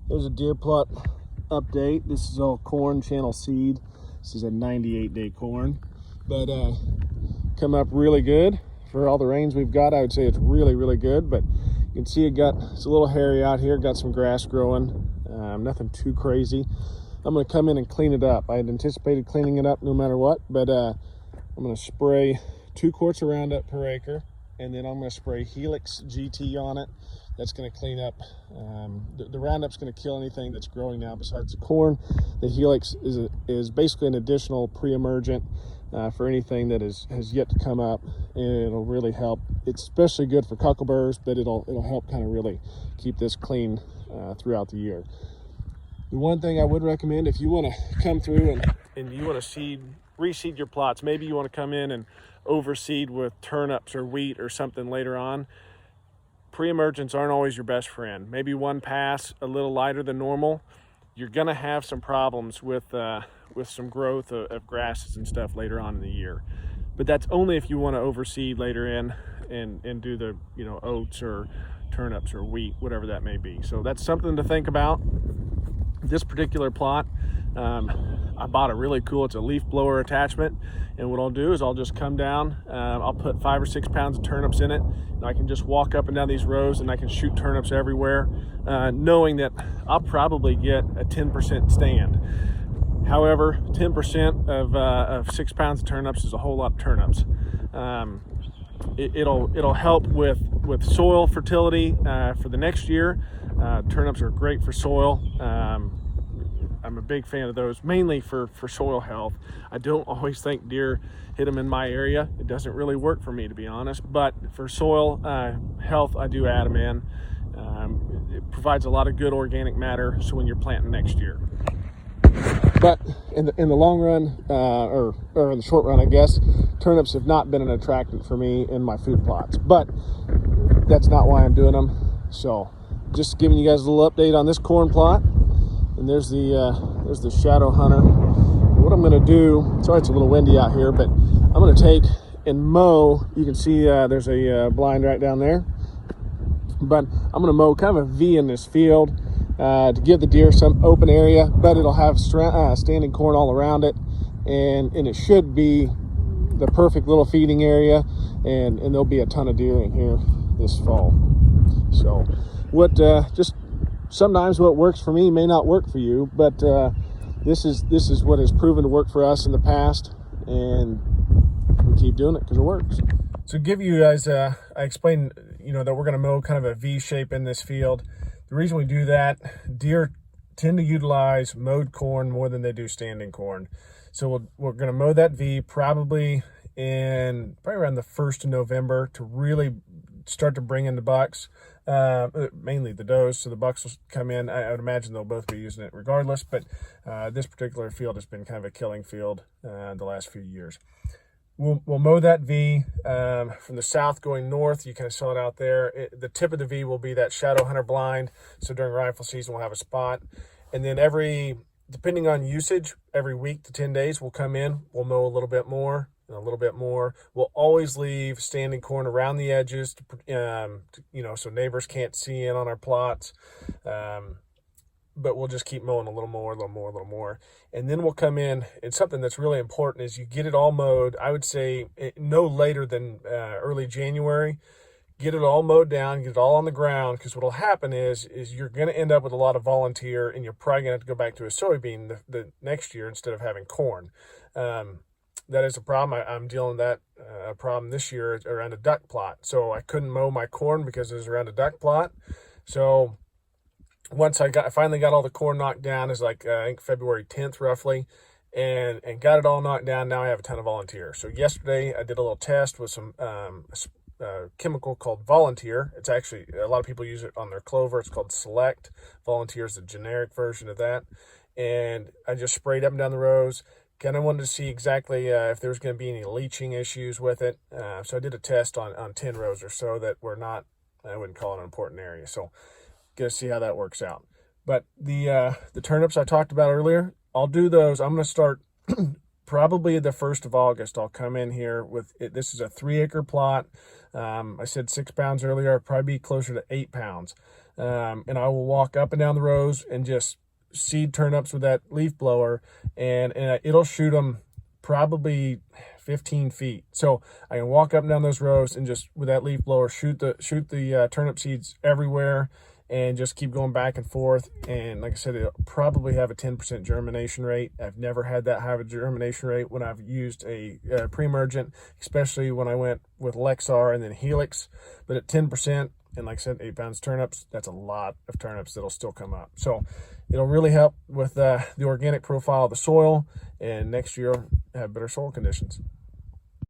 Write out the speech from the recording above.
There's a deer plot update. This is all corn channel seed. This is a 98-day corn, but come up really good for all the rains we've got. I would say it's really good, but you can see it's a little hairy out here. Got some grass growing, nothing too crazy. I'm going to come in and clean it up. I had anticipated cleaning it up no matter what, but I'm going to spray 2 quarts of Roundup per acre, and then I'm going to spray Helix GT on it. That's going to clean up. The Roundup's going to kill anything that's growing now besides the corn. The Helix is basically an additional pre-emergent for anything that has yet to come up, and it'll really help. It's especially good for cuckleburrs, but it'll help kind of really keep this clean throughout the year. The one thing I would recommend, if you want to come through and you want to reseed your plots, maybe you want to come in and overseed with turnips or wheat or something later on, pre-emergents aren't always your best friend. Maybe one pass a little lighter than normal, you're going to have some problems with some growth of grasses and stuff later on in the year. But that's only if you want to overseed later in and do the oats or turnips or wheat, whatever that may be. So that's something to think about. This particular plot, I bought a really cool, it's a leaf blower attachment, and what I'll do is I'll just come down, I'll put 5 or 6 pounds of turnips in it, and I can just walk up and down these rows and I can shoot turnips everywhere, knowing that I'll probably get a 10% stand. However, 10% of 6 pounds of turnips is a whole lot of turnips. It'll help with soil fertility for the next year. Turnips are great for soil. I'm a big fan of those, mainly for soil health. I don't always think deer hit them in my area. It doesn't really work for me, to be honest, but for soil health, I do add them in. It provides a lot of good organic matter, so when you're planting next year. But in the long run, or in the short run, I guess, turnips have not been an attractant for me in my food plots, but that's not why I'm doing them. So just giving you guys a little update on this corn plot. And there's the shadow hunter. And what I'm going to do, sorry it's a little windy out here, but I'm going to take and mow. You can see there's a blind right down there, but I'm going to mow kind of a V in this field to give the deer some open area, but it'll have standing corn all around it, and it should be the perfect little feeding area, and there'll be a ton of deer in here this fall. So just sometimes what works for me may not work for you, but this is what has proven to work for us in the past, and we keep doing it because it works. So give you guys, I explained, that we're going to mow kind of a V shape in this field. The reason we do that, deer tend to utilize mowed corn more than they do standing corn. So we're going to mow that V probably around the 1st of November to really start to bring in the bucks, mainly the does, so the bucks will come in. I would imagine they'll both be using it regardless, but this particular field has been kind of a killing field the last few years. We'll mow that V from the south going north. You kind of saw it out there. The tip of the V will be that shadow hunter blind, so during rifle season we'll have a spot, and then depending on usage, every week to 10 days we'll come in, we'll mow a little bit more and a little bit more. We'll always leave standing corn around the edges so neighbors can't see in on our plots, but we'll just keep mowing a little more, and then we'll come in, and something that's really important is you get it all mowed. I would say no later than early January. Get it all mowed down, get it all on the ground, because what will happen is you're going to end up with a lot of volunteer, and you're probably going to have to go back to a soybean the next year instead of having corn. That is a problem. I'm dealing with that problem this year around a duck plot. So I couldn't mow my corn because it was around a duck plot. So once I finally got all the corn knocked down, is like I think February 10th roughly, and got it all knocked down. Now I have a ton of volunteers. So yesterday I did a little test with some chemical called Volunteer. It's actually, a lot of people use it on their clover. It's called Select. Volunteer is the generic version of that, and I just sprayed up and down the rows. Kind of wanted to see exactly if there was going to be any leaching issues with it. So I did a test on 10 rows or so that were not, I wouldn't call it an important area. So going to see how that works out. But the turnips I talked about earlier, I'll do those. I'm going to start probably the 1st of August. I'll come in here with it. This is a 3-acre plot. I said 6 pounds earlier. I'll probably be closer to 8 pounds. and I will walk up and down the rows and just seed turnips with that leaf blower, and it'll shoot them probably 15 feet. So I can walk up and down those rows and just with that leaf blower shoot the turnip seeds everywhere, and just keep going back and forth. And like I said, it'll probably have a 10% germination rate. I've never had that high of a germination rate when I've used a pre-emergent, especially when I went with Lexar and then Helix. But at 10%, and like I said, 8 pounds turnips, that's a lot of turnips that'll still come up. So it'll really help with the organic profile of the soil, and next year have better soil conditions.